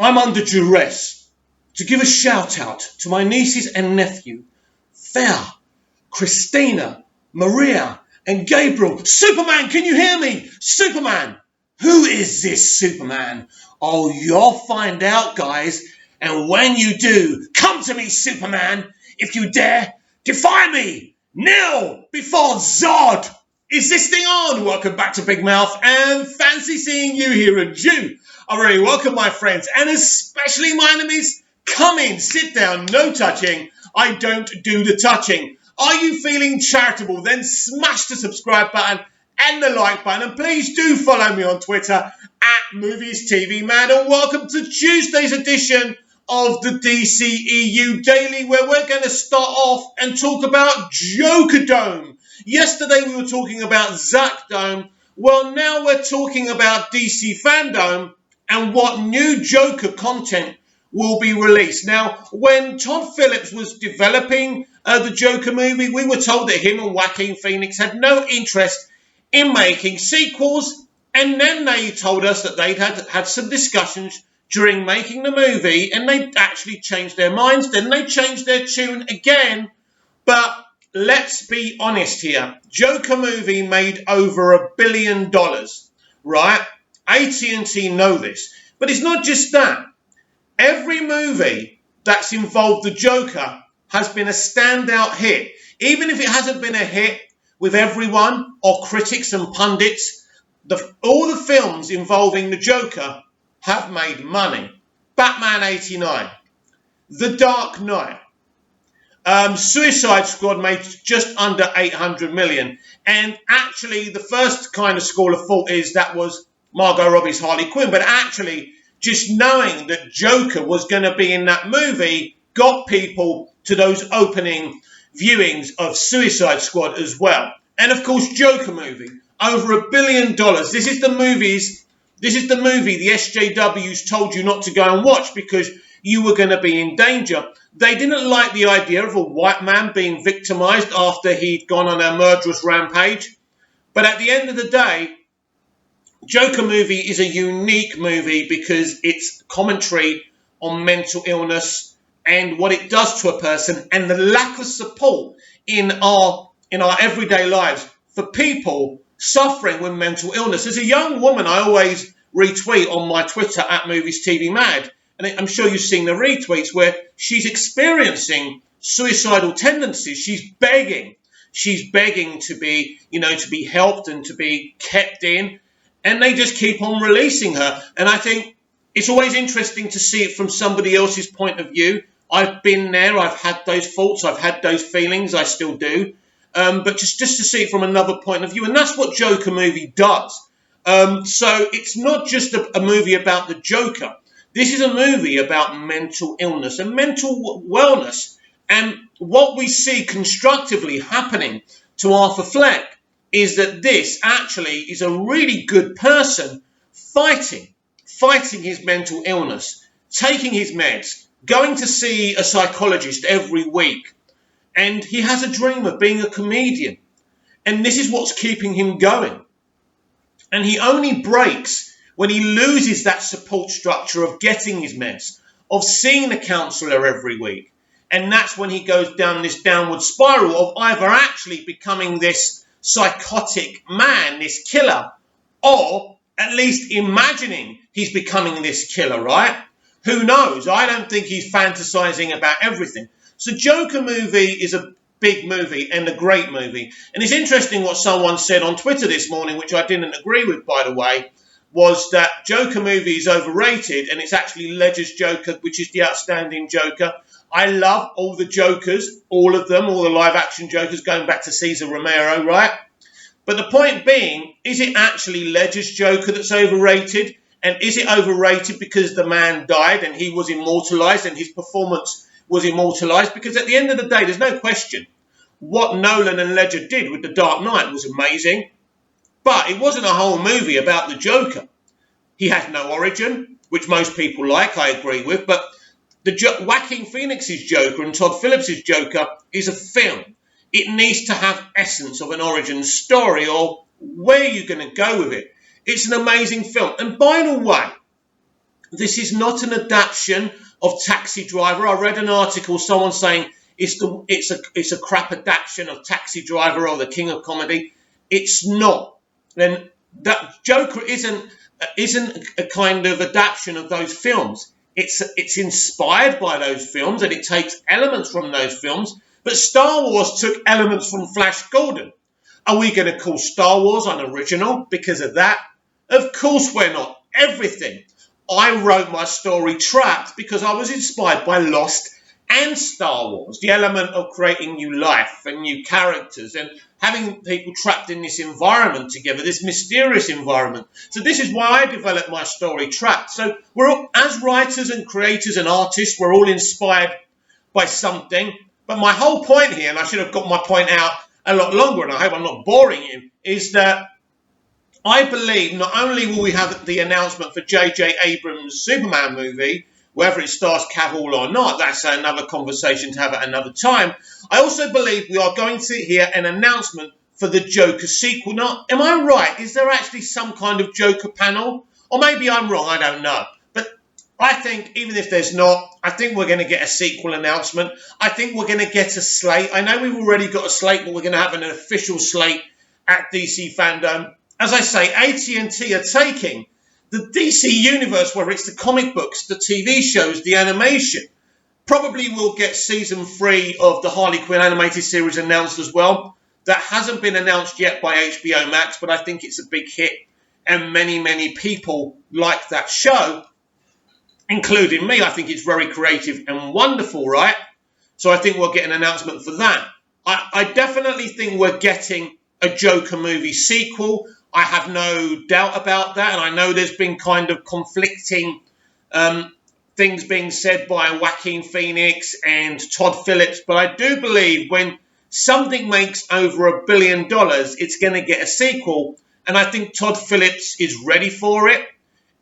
I'm under duress to give a shout out to my nieces and nephew, Thea, Christina, Maria, and Gabriel. Superman, can you hear me? Superman! Who is this Superman? Oh, you'll find out, guys. And when you do, come to me, Superman. If you dare, defy me. Kneel before Zod. Is this thing on? Welcome back to Big Mouth, and fancy seeing you here in June. I really welcome my friends, and especially my enemies. Come in, sit down, no touching. I don't do the touching. Are you feeling charitable? Then smash the subscribe button and the like button. And please do follow me on Twitter at Movies TV Man. And welcome to Tuesday's edition of the dceu Daily, where we're going to start off and talk about Jokerdome. Yesterday we were talking about Zackdome. Well, now we're talking about DC Fandom and what new Joker content will be released. Now, when Todd Phillips was developing the Joker movie, we were told that him and Joaquin Phoenix had no interest in making sequels, and then they told us that they'd had some discussions during making the movie, and they actually changed their minds. Then they changed their tune again. But let's be honest here. Joker movie made over $1 billion, right? AT&T know this. But it's not just that. Every movie that's involved the Joker has been a standout hit. Even if it hasn't been a hit with everyone or critics and pundits, all the films involving the Joker have made money. Batman 89, The Dark Knight, Suicide Squad made just under 800 million. And actually, the first kind of school of thought is that was Margot Robbie's Harley Quinn. But actually, just knowing that Joker was going to be in that movie got people to those opening viewings of Suicide Squad as well. And of course, Joker movie, over $1 billion. This is the movie the SJWs told you not to go and watch because you were going to be in danger. They didn't like the idea of a white man being victimized after he'd gone on a murderous rampage. But at the end of the day, Joker movie is a unique movie because it's commentary on mental illness and what it does to a person and the lack of support in our everyday lives for people suffering with mental illness. As a young woman, I always retweet on my Twitter at Movies TV Mad, and I'm sure you've seen the retweets where she's experiencing suicidal tendencies. She's begging to be helped and to be kept in. And they just keep on releasing her. And I think it's always interesting to see it from somebody else's point of view. I've been there. I've had those thoughts. I've had those feelings. I still do. But just to see it from another point of view. And that's what Joker movie does. So it's not just a movie about the Joker. This is a movie about mental illness and mental wellness. And what we see constructively happening to Arthur Fleck is that this actually is a really good person fighting his mental illness, taking his meds, going to see a psychologist every week. And he has a dream of being a comedian. And this is what's keeping him going. And he only breaks when he loses that support structure of getting his meds, of seeing a counsellor every week. And that's when he goes down this downward spiral of either actually becoming this psychotic man, this killer, or at least imagining he's becoming this killer, right? Who knows? I don't think he's fantasizing about everything. So Joker movie is a big movie and a great movie. And it's interesting what someone said on Twitter this morning, which I didn't agree with, by the way, was that Joker movie is overrated and it's actually Ledger's Joker, which is the outstanding Joker. I love all the Jokers, all of them, all the live-action Jokers, going back to Cesar Romero, right? But the point being, is it actually Ledger's Joker that's overrated? And is it overrated because the man died and he was immortalized and his performance was immortalized? Because at the end of the day, there's no question. What Nolan and Ledger did with The Dark Knight was amazing. But it wasn't a whole movie about the Joker. He has no origin, which most people like, I agree with, but Joaquin Phoenix's Joker and Todd Phillips' Joker is a film. It needs to have essence of an origin story or where you're going to go with it. It's an amazing film. And by the way, This is not an adaptation of Taxi Driver. I read an article, someone saying it's a crap adaptation of Taxi Driver or The King of Comedy. It's not. Then that Joker isn't a kind of adaptation of those films. It's inspired by those films and it takes elements from those films. But Star Wars took elements from Flash Gordon. Are we going to call Star Wars unoriginal because of that? Of course we're not. Everything. I wrote my story Trapped because I was inspired by Lost and Star Wars. The element of creating new life and new characters and having people trapped in this environment together, this mysterious environment. So this is why I developed my story Trapped. So we're all, as writers and creators and artists, we're all inspired by something. But my whole point here, and I should have got my point out a lot longer, and I hope I'm not boring you, is that I believe not only will we have the announcement for J.J. Abrams' Superman movie, whether it stars Cavill or not, that's another conversation to have at another time. I also believe we are going to hear an announcement for the Joker sequel. Now, am I right? Is there actually some kind of Joker panel? Or maybe I'm wrong, I don't know. But I think, even if there's not, I think we're going to get a sequel announcement. I think we're going to get a slate. I know we've already got a slate, but we're going to have an official slate at DC Fandom. As I say, AT&T are taking the DC universe, whether it's the comic books, the TV shows, the animation. Probably we'll get season 3 of the Harley Quinn animated series announced as well. That hasn't been announced yet by HBO Max, but I think it's a big hit. And many, many people like that show, including me. I think it's very creative and wonderful, right? So I think we'll get an announcement for that. I definitely think we're getting a Joker movie sequel. I have no doubt about that, and I know there's been kind of conflicting things being said by Joaquin Phoenix and Todd Phillips, but I do believe when something makes over $1 billion, it's going to get a sequel, and I think Todd Phillips is ready for it.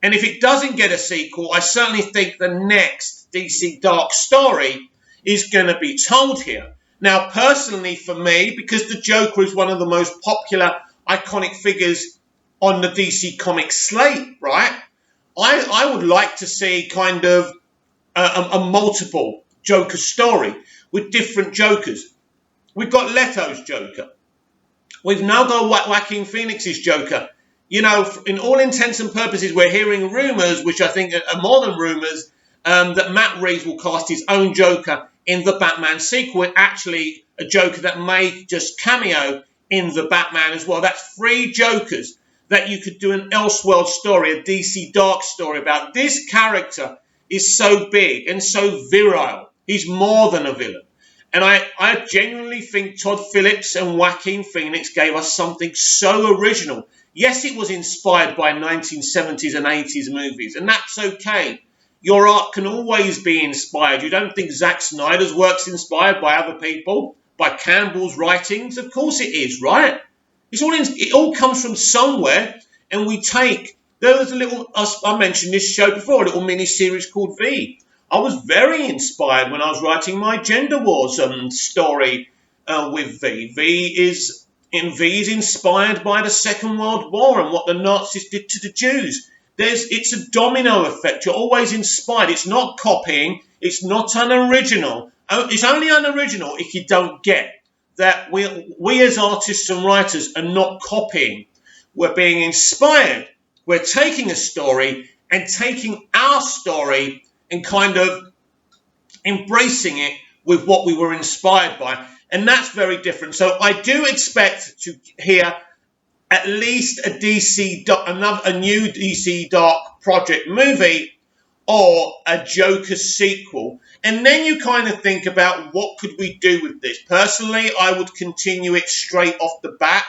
And if it doesn't get a sequel, I certainly think the next DC Dark story is going to be told here. Now, personally for me, because the Joker is one of the most popular iconic figures on the DC Comics slate, right? I would like to see kind of a multiple Joker story with different Jokers. We've got Leto's Joker. We've now got Joaquin Phoenix's Joker. You know, in all intents and purposes, we're hearing rumours, which I think are more than rumours, that Matt Reeves will cast his own Joker in the Batman sequel. Actually, a Joker that may just cameo in the Batman as well. That's 3 Jokers that you could do an Elseworld story, a DC Dark story about. This character is so big and so virile. He's more than a villain. And I genuinely think Todd Phillips and Joaquin Phoenix gave us something so original. Yes, it was inspired by 1970s and 80s movies, and that's okay. Your art can always be inspired. You don't think Zack Snyder's work's inspired by other people? By Campbell's writings? Of course it is, right? It all comes from somewhere, and we take... There was a little... I mentioned this show before, a little mini-series called V. I was very inspired when I was writing my Gender Wars story with V. V is inspired by the Second World War and what the Nazis did to the Jews. It's a domino effect. You're always inspired. It's not copying. It's not unoriginal. It's only unoriginal if you don't get that we as artists and writers are not copying. We're being inspired. We're taking a story and taking our story and kind of embracing it with what we were inspired by. And that's very different. So I do expect to hear at least a new DC Dark Project movie or a Joker sequel. And then you kind of think about what could we do with this. Personally, I would continue it straight off the bat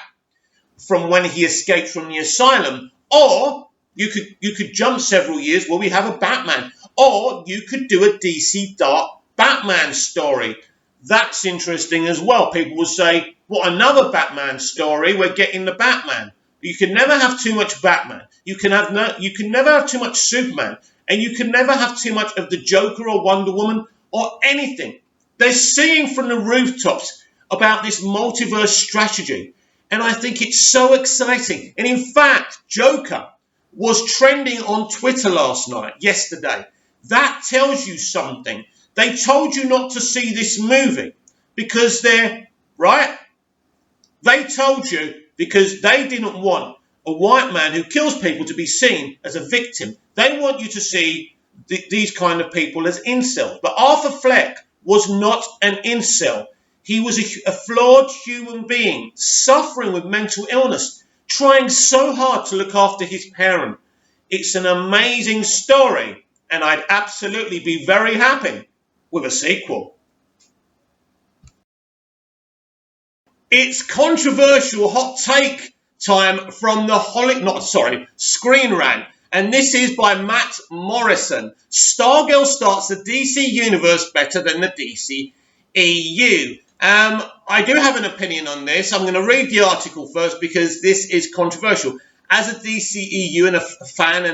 from when he escaped from the asylum. Or you could jump several years where we have a Batman. Or you could do a DC Dark Batman story. That's interesting as well. People will say, what, another Batman story? We're getting the Batman. You can never have too much Batman. You can never have too much Superman. And you can never have too much of the Joker or Wonder Woman or anything. They're singing from the rooftops about this multiverse strategy. And I think it's so exciting. And in fact, Joker, was trending on Twitter yesterday. That tells you something. They told you not to see this movie because right? They told you because they didn't want a white man who kills people to be seen as a victim. They want you to see these kind of people as incels. But Arthur Fleck was not an incel. He was a flawed human being, suffering with mental illness, trying so hard to look after his parent. It's an amazing story, and I'd absolutely be very happy with a sequel. It's controversial hot take time from the Screen Rant. And this is by Matt Morrison. Stargirl starts the DC universe better than the DCEU. I do have an opinion on this. I'm going to read the article first because this is controversial. As a DCEU and a fan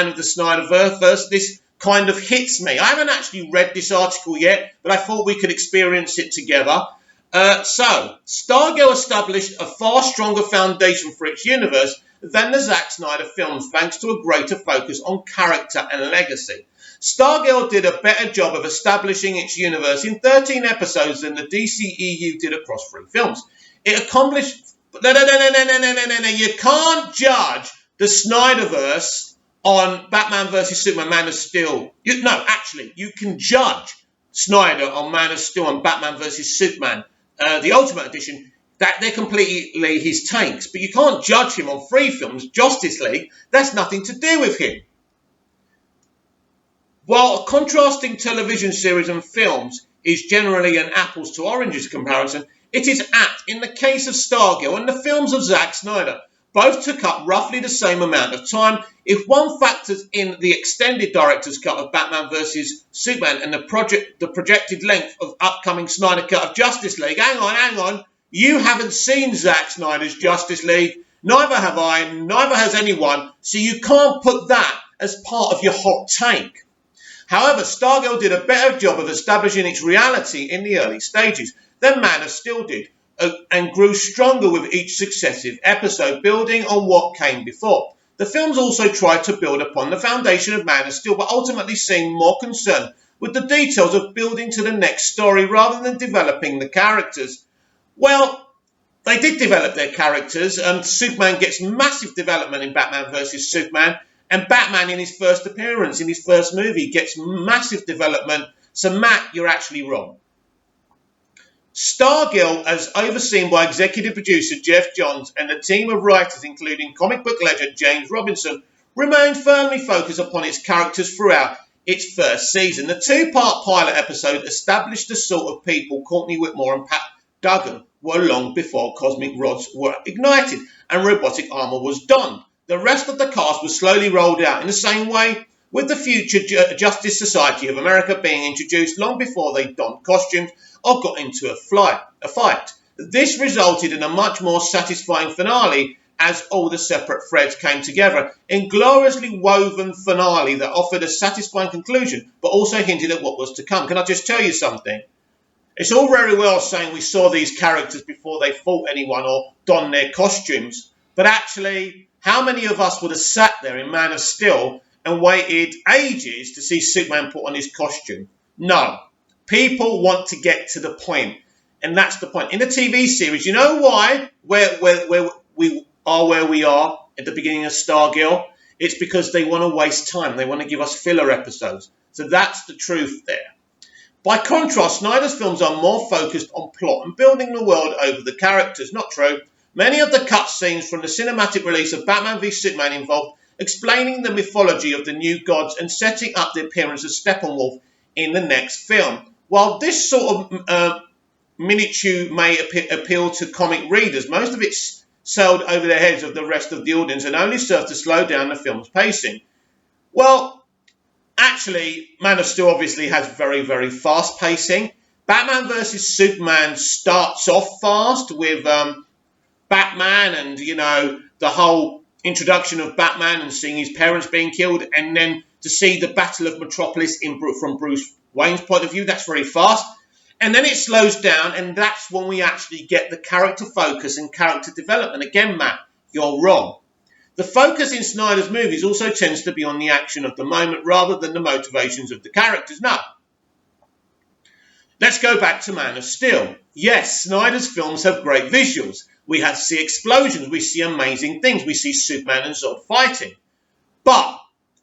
of the Snyderverse, this kind of hits me. I haven't actually read this article yet, but I thought we could experience it together. So, Stargirl established a far stronger foundation for its universe than the Zack Snyder films, thanks to a greater focus on character and legacy. Stargirl did a better job of establishing its universe in 13 episodes than the DCEU did across 3 films. It accomplished... No. You can't judge the Snyderverse on Batman vs. Superman, Man of Steel. You can judge Snyder on Man of Steel and Batman vs. Superman, the Ultimate Edition, that they're completely his takes. But you can't judge him on 3 films. Justice League, that's nothing to do with him. While contrasting television series and films is generally an apples to oranges comparison, it is apt in the case of Stargirl and the films of Zack Snyder. Both took up roughly the same amount of time. If one factors in the extended director's cut of Batman vs. Superman and the projected length of upcoming Snyder cut of Justice League, hang on, you haven't seen Zack Snyder's Justice League, neither have I, neither has anyone, so you can't put that as part of your hot take. However, Stargirl did a better job of establishing its reality in the early stages than Man of Steel did, and grew stronger with each successive episode, building on what came before. The films also tried to build upon the foundation of Man of Steel, but ultimately seemed more concerned with the details of building to the next story rather than developing the characters. Well, they did develop their characters, and Superman gets massive development in Batman vs. Superman, and Batman in his first appearance, in his first movie, gets massive development. So Matt, you're actually wrong. Stargirl, as overseen by executive producer Jeff Johns and a team of writers including comic book legend James Robinson, remained firmly focused upon its characters throughout its first season. The 2-part pilot episode established the sort of people Courtney Whitmore and Pat Duggan were long before cosmic rods were ignited and robotic armor was donned. The rest of the cast was slowly rolled out in the same way, with the future Justice Society of America being introduced long before they donned costumes or got into a fight. This resulted in a much more satisfying finale as all the separate threads came together in gloriously woven finale that offered a satisfying conclusion but also hinted at what was to come. Can I just tell you something? It's all very well saying we saw these characters before they fought anyone or donned their costumes, but actually, how many of us would have sat there in Man of Steel and waited ages to see Superman put on his costume? No. People want to get to the point, and that's the point. In the TV series, you know why where we are where we are at the beginning of Stargirl? It's because they want to waste time. They want to give us filler episodes. So that's the truth there. By contrast, Snyder's films are more focused on plot and building the world over the characters. Not true. Many of the cutscenes from the cinematic release of Batman v Superman involved explaining the mythology of the new gods and setting up the appearance of Steppenwolf in the next film. While this sort of miniature may appeal to comic readers, most of it sailed over the heads of the rest of the audience and only served to slow down the film's pacing. Well, actually, Man of Steel obviously has very, very fast pacing. Batman vs. Superman starts off fast with Batman and, the whole introduction of Batman and seeing his parents being killed, and then to see the Battle of Metropolis from Bruce Wayne's point of view, that's very fast. And then it slows down, and that's when we actually get the character focus and character development. Again, Matt, you're wrong. The focus in Snyder's movies also tends to be on the action of the moment rather than the motivations of the characters. Now, let's go back to Man of Steel. Yes, Snyder's films have great visuals. We see explosions, we see amazing things, we see Superman and Zod fighting. But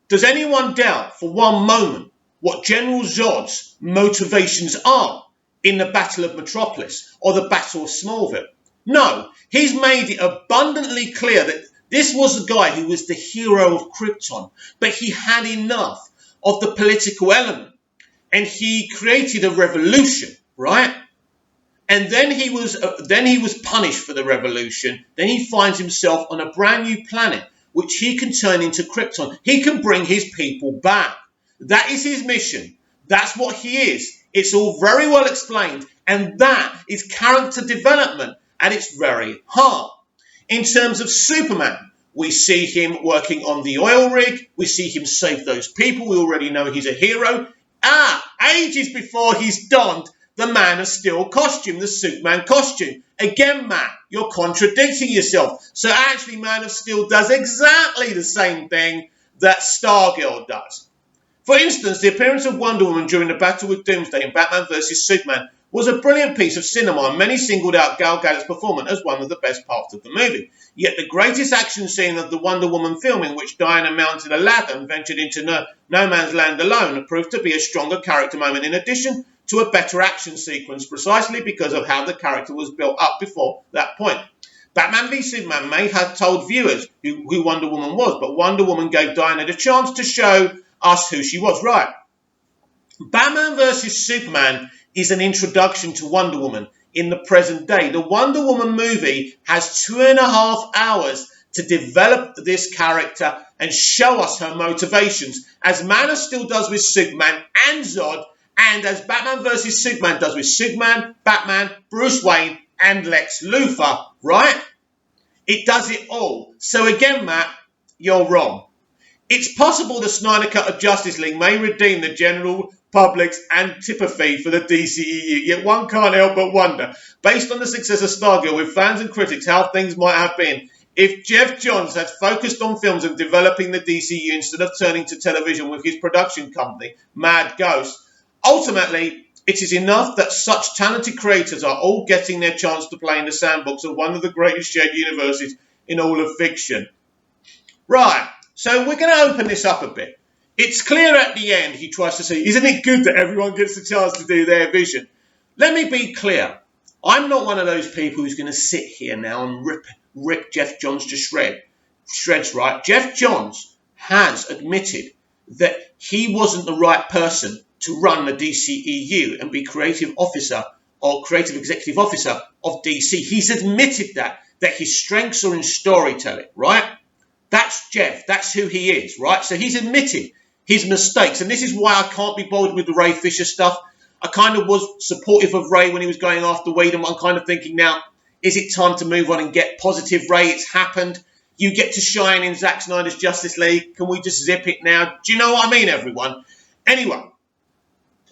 does anyone doubt for one moment what General Zod's motivations are in the Battle of Metropolis or the Battle of Smallville? No, he's made it abundantly clear that this was the guy who was the hero of Krypton, but he had enough of the political element, and he created a revolution, right? And then he was punished for the revolution. Then he finds himself on a brand new planet, which he can turn into Krypton. He can bring his people back. That is his mission. That's what he is. It's all very well explained, and that is character development at its very heart. In terms of Superman, we see him working on the oil rig. We see him save those people. We already know he's a hero. Ages before he's donned the Man of Steel costume, the Superman costume. Again, Matt, you're contradicting yourself. So actually, Man of Steel does exactly the same thing that Stargirl does. For instance, the appearance of Wonder Woman during the battle with Doomsday in Batman vs Superman was a brilliant piece of cinema, and many singled out Gal Gadot's performance as one of the best parts of the movie. Yet the greatest action scene of the Wonder Woman film, in which Diana mounted a ladder and ventured into no man's land alone, proved to be a stronger character moment in addition to a better action sequence, precisely because of how the character was built up before that point. Batman v Superman may have told viewers who Wonder Woman was, but Wonder Woman gave Diana the chance to show us who she was. Right. Batman vs Superman is an introduction to Wonder Woman in the present day. The Wonder Woman movie has 2.5 hours to develop this character and show us her motivations, as Man of Steel does with Superman and Zod, and as Batman vs Superman does with Superman, Batman, Bruce Wayne, and Lex Luthor, right? It does it all. So again, Matt, you're wrong. It's possible the Snyder Cut of Justice League may redeem the general public's antipathy for the DCEU, yet one can't help but wonder, based on the success of Stargirl with fans and critics, how things might have been if Jeff Johns had focused on films and developing the DCEU instead of turning to television with his production company, Mad Ghost. Ultimately, it is enough that such talented creators are all getting their chance to play in the sandbox of one of the greatest shared universes in all of fiction. Right, so we're going to open this up a bit. It's clear at the end, he tries to say, isn't it good that everyone gets the chance to do their vision? Let me be clear. I'm not one of those people who's going to sit here now and rip Jeff Johns to shreds, right? Jeff Johns has admitted that he wasn't the right person to run the DCEU and be creative officer or creative executive officer of DC. He's admitted that his strengths are in storytelling, right? That's Jeff. That's who he is, right? So he's admitted his mistakes. And this is why I can't be bothered with the Ray Fisher stuff. I kind of was supportive of Ray when he was going after Whedon. I'm kind of thinking now, is it time to move on and get positive Ray? It's happened. You get to shine in Zack Snyder's Justice League. Can we just zip it now? Do you know what I mean, everyone? Anyway,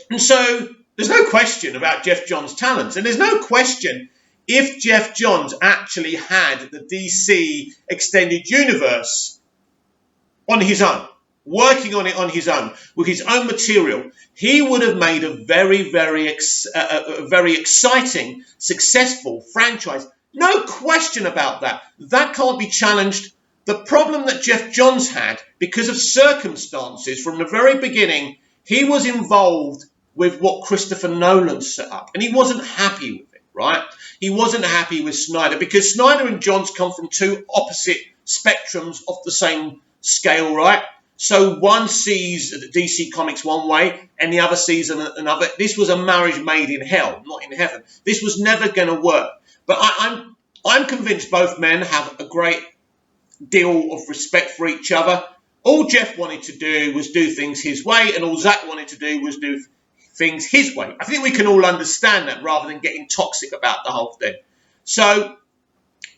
and so there's no question about Jeff Johns' talents. And there's no question if Jeff Johns actually had the DC Extended Universe on his own, working on it on his own, with his own material, he would have made a very, very exciting, successful franchise. No question about that. That can't be challenged. The problem that Jeff Johns had, because of circumstances from the very beginning, he was involved with what Christopher Nolan set up, and he wasn't happy with it, right? He wasn't happy with Snyder, because Snyder and Johns come from two opposite spectrums of the same scale, right? So one sees DC Comics one way and the other sees another. This was a marriage made in hell, not in heaven. This was never going to work. But I'm convinced both men have a great deal of respect for each other. All Jeff wanted to do was do things his way, and all Zack wanted to do was do things his way. I think we can all understand that rather than getting toxic about the whole thing. So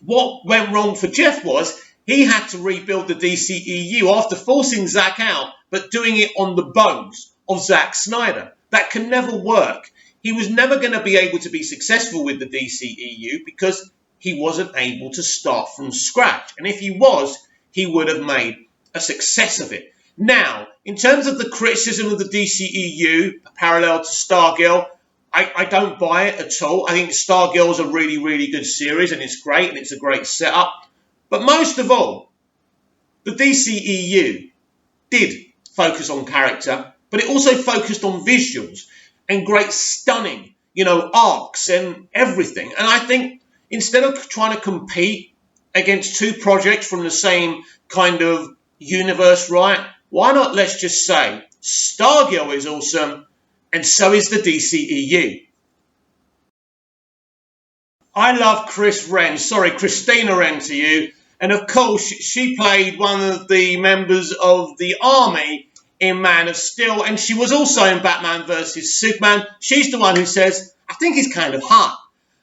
what went wrong for Jeff was he had to rebuild the DCEU after forcing Zack out, but doing it on the bones of Zack Snyder. That can never work. He was never going to be able to be successful with the DCEU because he wasn't able to start from scratch. And if he was, he would have made a success of it. Now, in terms of the criticism of the DCEU, parallel to Stargirl, I don't buy it at all. I think Stargirl is a really, really good series, and it's great, and it's a great setup. But most of all, the DCEU did focus on character, but it also focused on visuals and great stunning, arcs and everything. And I think instead of trying to compete against two projects from the same kind of universe, right? Why not let's just say Stargirl is awesome and so is the DCEU. I love Christina Wren to you. And of course, she played one of the members of the army in Man of Steel. And she was also in Batman vs. Superman. She's the one who says, I think he's kind of hot.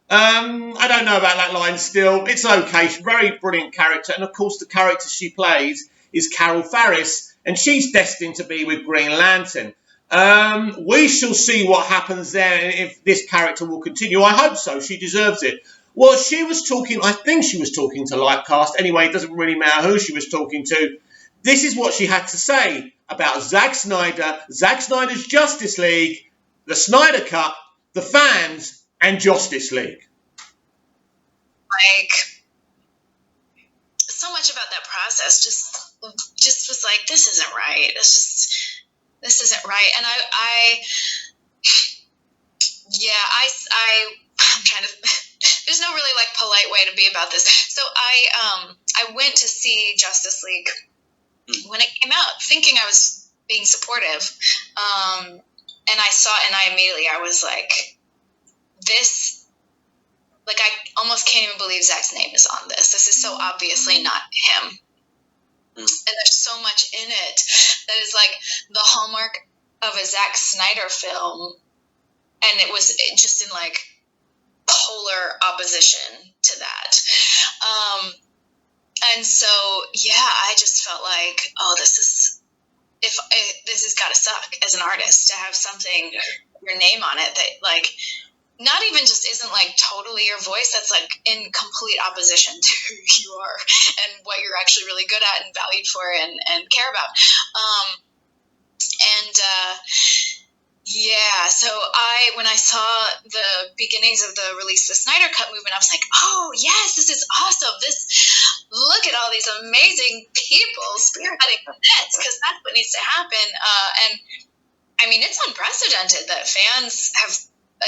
I don't know about that line still. It's okay. She's a very brilliant character. And of course, the character she plays is Carol Farris. And she's destined to be with Green Lantern. We shall see what happens there and if this character will continue. I hope so. She deserves it. Well, I think she was talking to Lightcast. Anyway, it doesn't really matter who she was talking to. This is what she had to say about Zack Snyder, Zack Snyder's Justice League, the Snyder Cut, the fans, and Justice League. So much about that process just was like, this isn't right. This isn't right. And I'm trying to, there's no really polite way to be about this. So I went to see Justice League when it came out, thinking I was being supportive. And I saw it and I was like, this, I almost can't even believe Zack's name is on this. This is so obviously not him. And there's so much in it that is the hallmark of a Zack Snyder film. And it was just in polar opposition to that. And so, I just felt this has got to suck as an artist to have something, your name on it that not even just isn't totally your voice, that's in complete opposition to who you are and what you're actually really good at and valued for and care about. So when I saw the beginnings of the release of the Snyder Cut movement, I was like, oh yes, this is awesome. Look at all these amazing people spearheading this, because that's what needs to happen. And I mean, it's unprecedented that fans have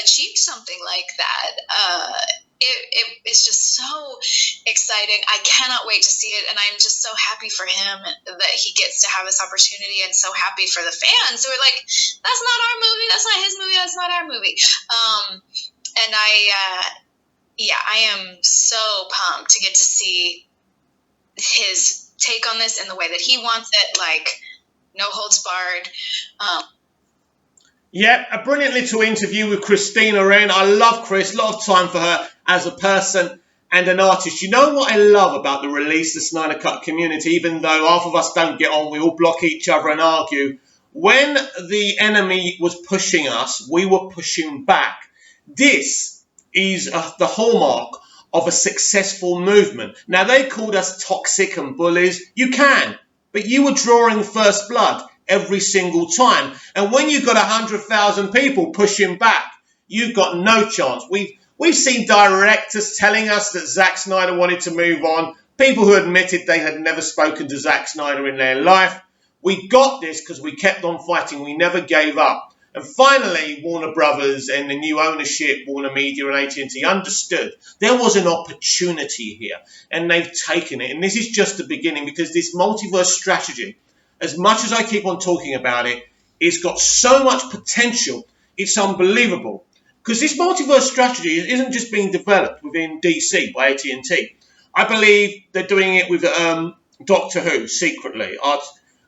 achieved something like that. It's just so exciting. I cannot wait to see it, and I'm just so happy for him that he gets to have this opportunity, and so happy for the fans who are like, that's not our movie, that's not his movie, that's not our movie. And I am so pumped to get to see his take on this in the way that he wants it, no holds barred. A brilliant little interview with Christina Wren. I love Chris, a lot of time for her as a person and an artist. You know what I love about the release, the Snyder Cut community, even though half of us don't get on, we all block each other and argue. When the enemy was pushing us, we were pushing back. This is the hallmark of a successful movement. Now, they called us toxic and bullies. You can, but you were drawing first blood every single time. And when you've got 100,000 people pushing back, you've got no chance. We've seen directors telling us that Zack Snyder wanted to move on, people who admitted they had never spoken to Zack Snyder in their life. We got this because we kept on fighting. We never gave up. And finally, Warner Brothers and the new ownership, Warner Media and AT&T, understood there was an opportunity here, and they've taken it. And this is just the beginning, because this multiverse strategy, as much as I keep on talking about it, it's got so much potential. It's unbelievable. Because this multiverse strategy isn't just being developed within DC by AT&T. I believe they're doing it with Doctor Who secretly.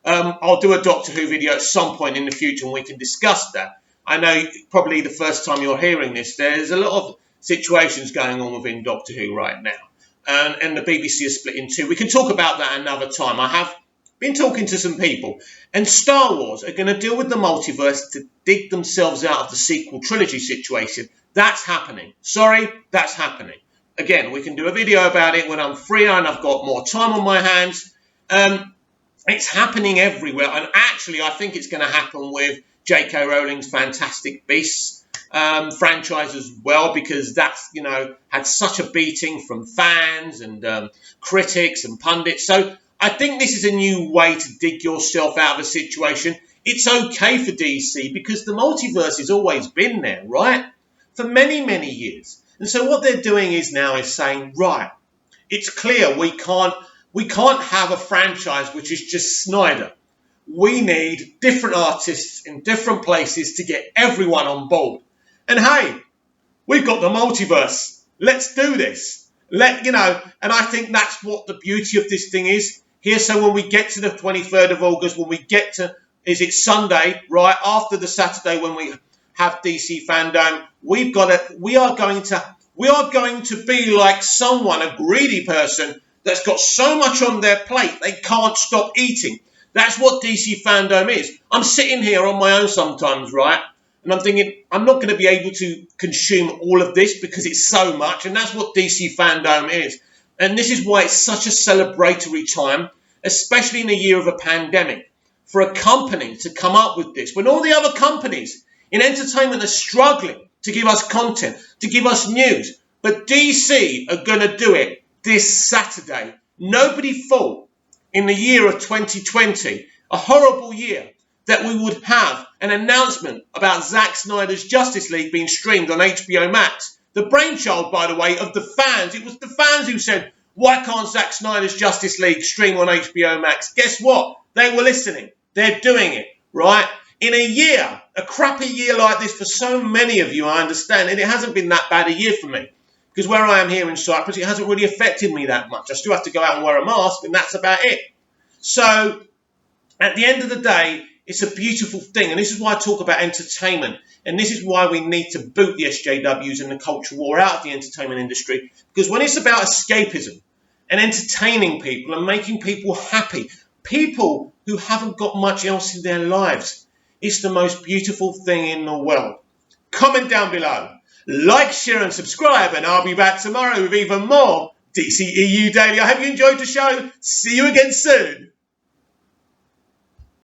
I'll do a Doctor Who video at some point in the future and we can discuss that. I know probably the first time you're hearing this, there's a lot of situations going on within Doctor Who right now. And the BBC is split in two. We can talk about that another time. I have been talking to some people, and Star Wars are going to deal with the multiverse to dig themselves out of the sequel trilogy situation. That's happening. Sorry, that's happening. Again, we can do a video about it when I'm freer and I've got more time on my hands. It's happening everywhere, and actually I think it's going to happen with J.K. Rowling's Fantastic Beasts franchise as well, because that's, had such a beating from fans and critics and pundits. So I think this is a new way to dig yourself out of a situation. It's okay for DC because the multiverse has always been there, right? For many, many years. And so what they're doing is saying, right, it's clear we can't have a franchise which is just Snyder. We need different artists in different places to get everyone on board. And hey, we've got the multiverse. Let's do this. And I think that's what the beauty of this thing is here. So when we get to the 23rd of August, when we get to, is it Sunday, right after the Saturday when we have DC Fandom, we are going to be like someone, a greedy person that's got so much on their plate they can't stop eating. That's what DC Fandom is. I'm sitting here on my own sometimes, right? And I'm thinking, I'm not going to be able to consume all of this because it's so much. And that's what DC Fandom is. And this is why it's such a celebratory time, especially in a year of a pandemic, for a company to come up with this. When all the other companies in entertainment are struggling to give us content, to give us news. But DC are going to do it this Saturday. Nobody thought in the year of 2020, a horrible year, that we would have an announcement about Zack Snyder's Justice League being streamed on HBO Max. The brainchild, by the way, of the fans. It was the fans who said, why can't Zack Snyder's Justice League stream on HBO Max? Guess what? They were listening. They're doing it, right? In a year, a crappy year like this for so many of you, I understand, and it hasn't been that bad a year for me. Because where I am here in Cyprus, it hasn't really affected me that much. I still have to go out and wear a mask, and that's about it. So, at the end of the day, it's a beautiful thing. And this is why I talk about entertainment. And this is why we need to boot the SJWs and the culture war out of the entertainment industry. Because when it's about escapism and entertaining people and making people happy, people who haven't got much else in their lives, it's the most beautiful thing in the world. Comment down below. Like, share and subscribe, and I'll be back tomorrow with even more DCEU Daily. I hope you enjoyed the show. See you again soon.